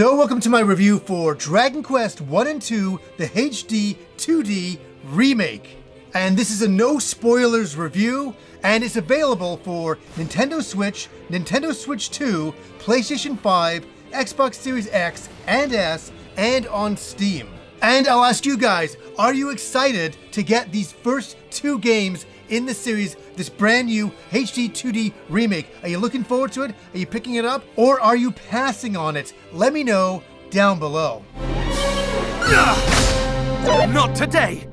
So welcome to my review for Dragon Quest 1 and 2, the HD-2D remake. And this is a no spoilers review, and it's available for Nintendo Switch, Nintendo Switch 2, PlayStation 5, Xbox Series X and S, and on Steam. And I'll ask you guys, are you excited to get these first two games in the series, this brand new HD-2D remake? Are you looking forward to it? Are you picking it up? Or are you passing on it? Let me know down below. Not today!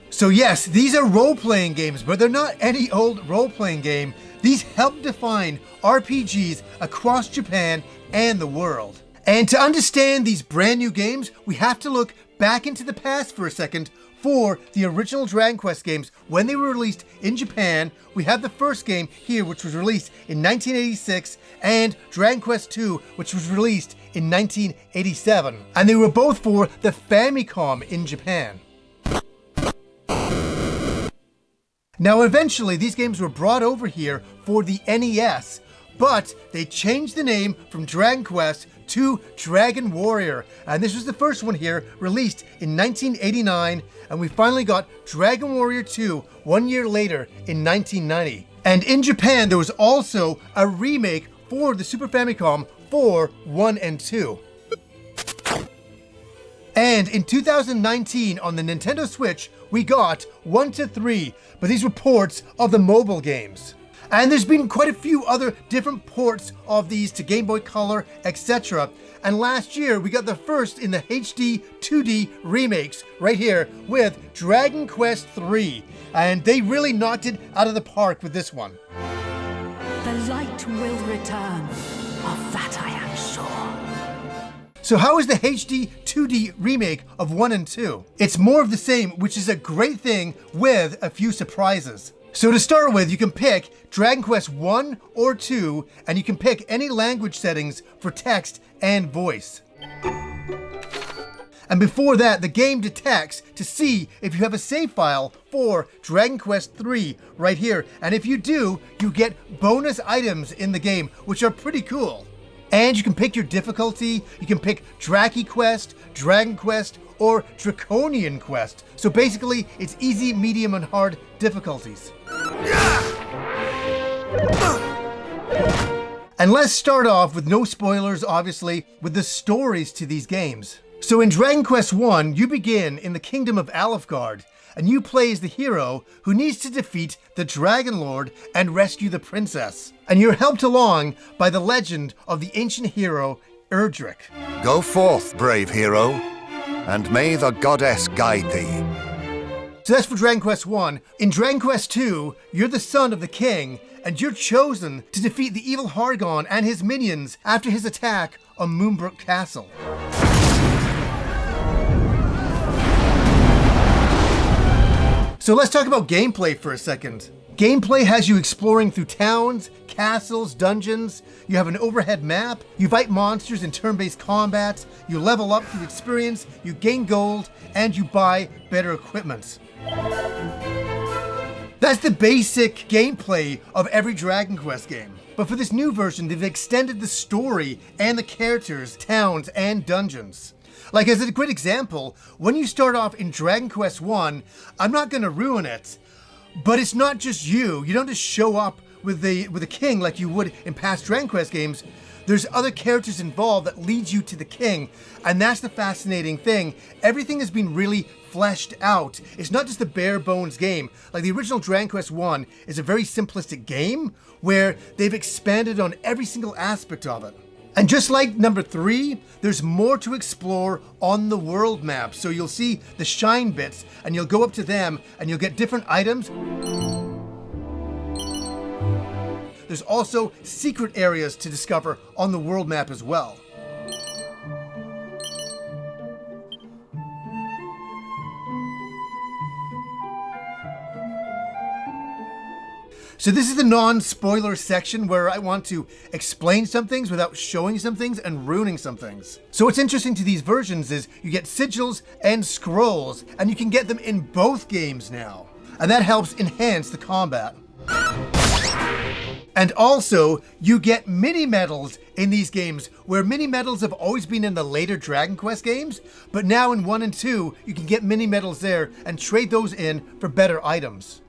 So yes, these are role-playing games, but they're not any old role-playing game. These help define RPGs across Japan and the world. And to understand these brand new games, we have to look back into the past for a second for the original Dragon Quest games when they were released in Japan. We have the first game here, which was released in 1986, and Dragon Quest II, which was released in 1987. And they were both for the Famicom in Japan. Now eventually these games were brought over here for the NES, but they changed the name from Dragon Quest to Dragon Warrior. And this was the first one here, released in 1989, and we finally got Dragon Warrior 2 1 year later in 1990. And in Japan there was also a remake for the Super Famicom for 1 and 2. And in 2019 on the Nintendo Switch, we got 1 to 3, but these were ports of the mobile games. And there's been quite a few other different ports of these to Game Boy Color, etc. And last year we got the first in the HD 2D remakes right here with Dragon Quest III. And they really knocked it out of the park with this one. The light will return, of that I am sure. So how is the HD 2D remake of 1 and 2? It's more of the same, which is a great thing with a few surprises. So to start with, you can pick Dragon Quest 1 or 2, and you can pick any language settings for text and voice. And before that, the game detects to see if you have a save file for Dragon Quest 3 right here. And if you do, you get bonus items in the game, which are pretty cool. And you can pick your difficulty. You can pick Draki Quest, Dragon Quest, or Draconian Quest. So basically, it's easy, medium, and hard difficulties. And let's start off with no spoilers, obviously, with the stories to these games. So in Dragon Quest 1, you begin in the kingdom of Alefgard, and you play as the hero who needs to defeat the Dragon Lord and rescue the princess. And you're helped along by the legend of the ancient hero, Erdrick. Go forth, brave hero, and may the goddess guide thee. So that's for Dragon Quest 1. In Dragon Quest 2, you're the son of the king, and you're chosen to defeat the evil Hargon and his minions after his attack on Moonbrook Castle. So let's talk about gameplay for a second. Gameplay has you exploring through towns, castles, dungeons. You have an overhead map. You fight monsters in turn-based combat. You level up through experience. You gain gold, and you buy better equipment. That's the basic gameplay of every Dragon Quest game. But for this new version, they've extended the story and the characters, towns, and dungeons. Like as a good example, when you start off in Dragon Quest 1, I'm not gonna ruin it, but it's not just you. You don't just show up with the king like you would in past Dragon Quest games. There's other characters involved that lead you to the king, and that's the fascinating thing. Everything has been really fleshed out. It's not just a bare bones game. Like the original Dragon Quest 1 is a very simplistic game where they've expanded on every single aspect of it. And just like number 3, there's more to explore on the world map. So you'll see the shine bits, and you'll go up to them, and you'll get different items. There's also secret areas to discover on the world map as well. So this is the non-spoiler section where I want to explain some things without showing some things and ruining some things. So what's interesting to these versions is you get sigils and scrolls, and you can get them in both games now. And that helps enhance the combat. And also, you get mini-medals in these games, where mini-medals have always been in the later Dragon Quest games, but now in 1 and 2, you can get mini-medals there and trade those in for better items.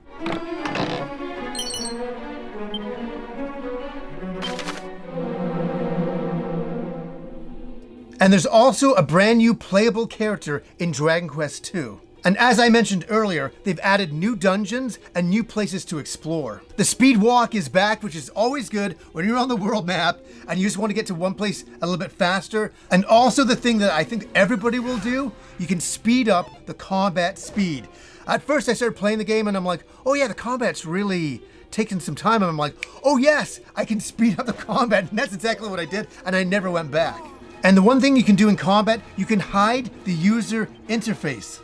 And there's also a brand new playable character in Dragon Quest II. And as I mentioned earlier, they've added new dungeons and new places to explore. The speed walk is back, which is always good when you're on the world map and you just want to get to one place a little bit faster. And also the thing that I think everybody will do, you can speed up the combat speed. At first I started playing the game and I'm like, oh yeah, the combat's really taking some time. And I'm like, oh yes, I can speed up the combat. And that's exactly what I did, and I never went back. And the one thing you can do in combat, you can hide the user interface.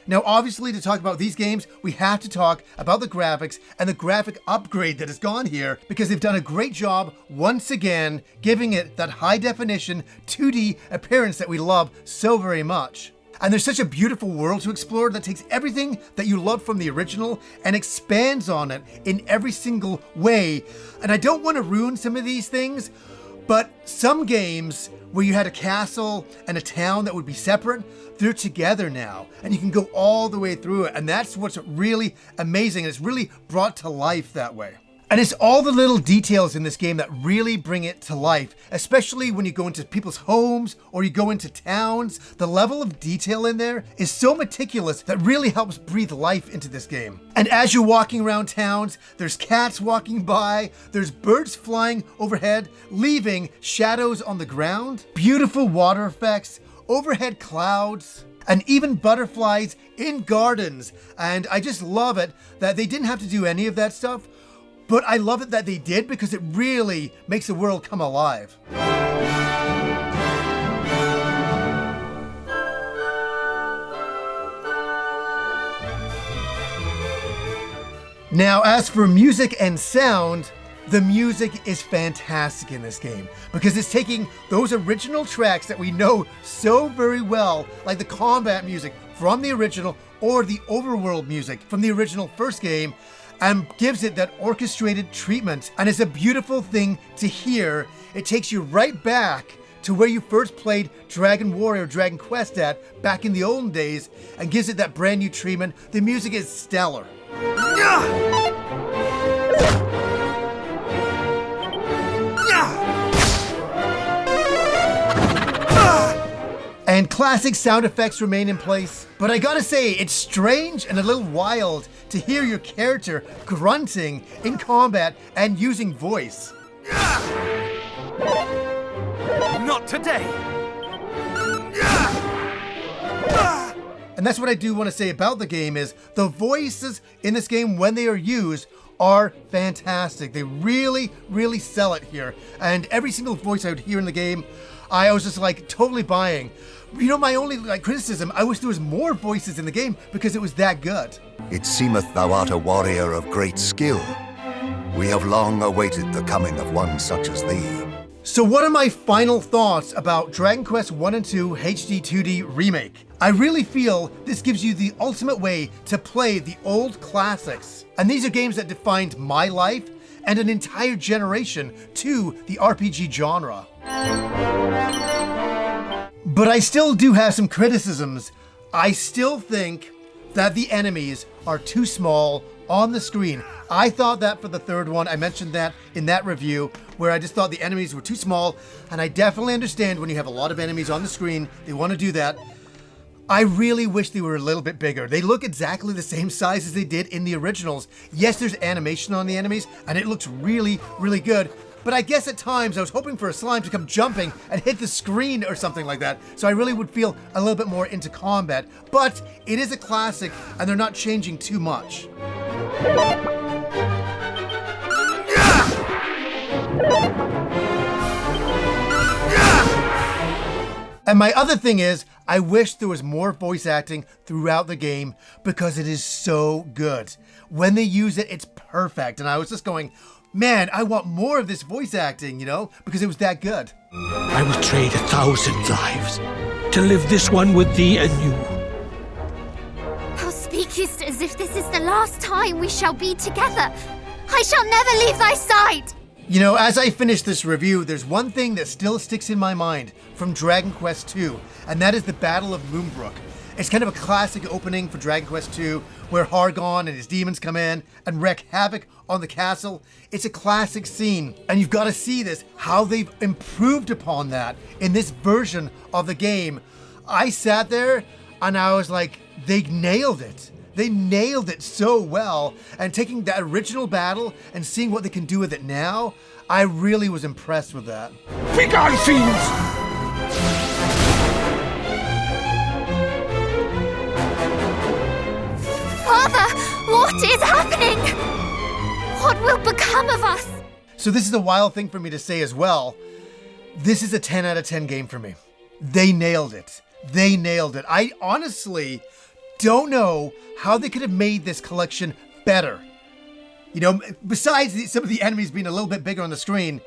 Now obviously, to talk about these games, we have to talk about the graphics and the graphic upgrade that has gone here, because they've done a great job once again giving it that high definition 2D appearance that we love so very much. And there's such a beautiful world to explore that takes everything that you love from the original and expands on it in every single way. And I don't want to ruin some of these things, but some games where you had a castle and a town that would be separate, they're together now, and you can go all the way through it. And that's what's really amazing. It's really brought to life that way. And it's all the little details in this game that really bring it to life, especially when you go into people's homes or you go into towns. The level of detail in there is so meticulous that really helps breathe life into this game. And as you're walking around towns, there's cats walking by, there's birds flying overhead, leaving shadows on the ground, beautiful water effects, overhead clouds, and even butterflies in gardens. And I just love it that they didn't have to do any of that stuff. But I love it that they did, because it really makes the world come alive. Now, as for music and sound, the music is fantastic in this game, because it's taking those original tracks that we know so very well, like the combat music from the original or the overworld music from the original first game, and gives it that orchestrated treatment. And it's a beautiful thing to hear. It takes you right back to where you first played Dragon Warrior, Dragon Quest at back in the olden days, and gives it that brand new treatment. The music is stellar. And classic sound effects remain in place, but I gotta say, it's strange and a little wild to hear your character grunting in combat and using voice. Not today! And that's what I do want to say about the game is the voices in this game, when they are used, are fantastic. They really, really sell it here. And every single voice I would hear in the game, I was just like totally buying. You know, my only criticism, I wish there was more voices in the game because it was that good. It seemeth thou art a warrior of great skill. We have long awaited the coming of one such as thee. So what are my final thoughts about Dragon Quest 1 and 2 HD-2D Remake? I really feel this gives you the ultimate way to play the old classics. And these are games that defined my life and an entire generation to the RPG genre. But I still do have some criticisms. I still think that the enemies are too small on the screen. I thought that for the third one. I mentioned that in that review, where I just thought the enemies were too small, and I definitely understand when you have a lot of enemies on the screen, they want to do that. I really wish they were a little bit bigger. They look exactly the same size as they did in the originals. Yes, there's animation on the enemies, and it looks really, really good. But I guess at times I was hoping for a slime to come jumping and hit the screen or something like that, so I really would feel a little bit more into combat. But it is a classic, and they're not changing too much. And my other thing is, I wish there was more voice acting throughout the game because it is so good. When they use it, it's perfect. And I was just going, man, I want more of this voice acting, you know, because it was that good. I would trade 1,000 lives to live this one with thee anew. How speakest as if this is the last time we shall be together. I shall never leave thy side. You know, as I finish this review, there's one thing that still sticks in my mind from Dragon Quest II, and that is the Battle of Moonbrook. It's kind of a classic opening for Dragon Quest II, where Hargon and his demons come in and wreak havoc on the castle. It's a classic scene, and you've got to see this, how they've improved upon that in this version of the game. I sat there and I was like, they nailed it. They nailed it so well, and taking that original battle and seeing what they can do with it now, I really was impressed with that. Begone, fiends! Father, what is happening? What will become of us? So this is a wild thing for me to say as well. This is a 10 out of 10 game for me. They nailed it. They nailed it. I honestly don't know how they could have made this collection better. You know, besides some of the enemies being a little bit bigger on the screen,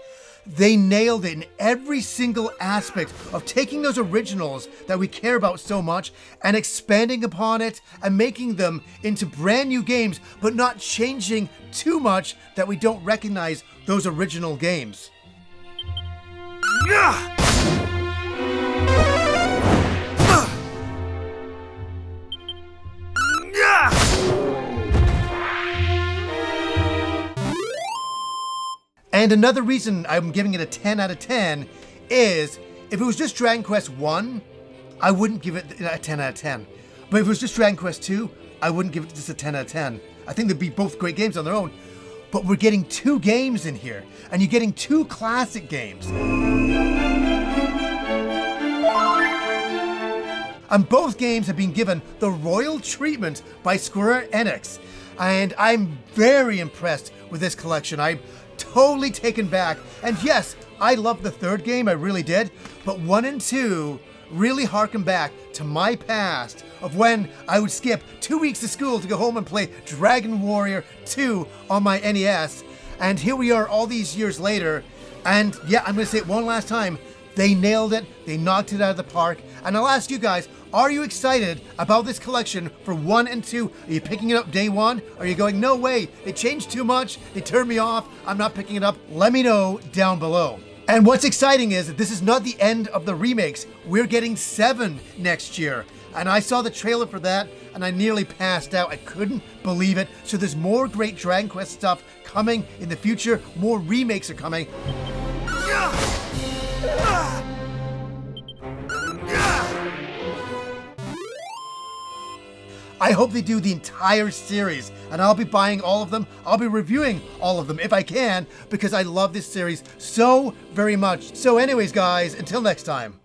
they nailed it in every single aspect of taking those originals that we care about so much and expanding upon it and making them into brand new games, but not changing too much that we don't recognize those original games. And another reason I'm giving it a 10 out of 10 is if it was just Dragon Quest 1, I wouldn't give it a 10 out of 10. But if it was just Dragon Quest 2, I wouldn't give it just a 10 out of 10. I think they'd be both great games on their own. But we're getting 2 games in here, and you're getting 2 classic games. And both games have been given the royal treatment by Square Enix. And I'm very impressed with this collection. I'm totally taken back. And yes, I loved the third game, I really did. But 1 and 2 really harken back to my past of when I would skip 2 weeks of school to go home and play Dragon Warrior 2 on my NES. And here we are all these years later. And yeah, I'm going to say it one last time. They nailed it. They knocked it out of the park. And I'll ask you guys, are you excited about this collection for 1 and 2? Are you picking it up day one? Are you going, no way, it changed too much, they turned me off, I'm not picking it up? Let me know down below. And what's exciting is that this is not the end of the remakes. We're getting 7 next year. And I saw the trailer for that and I nearly passed out. I couldn't believe it. So there's more great Dragon Quest stuff coming in the future. More remakes are coming. I hope they do the entire series, and I'll be buying all of them. I'll be reviewing all of them if I can, because I love this series so very much. So anyways, guys, until next time.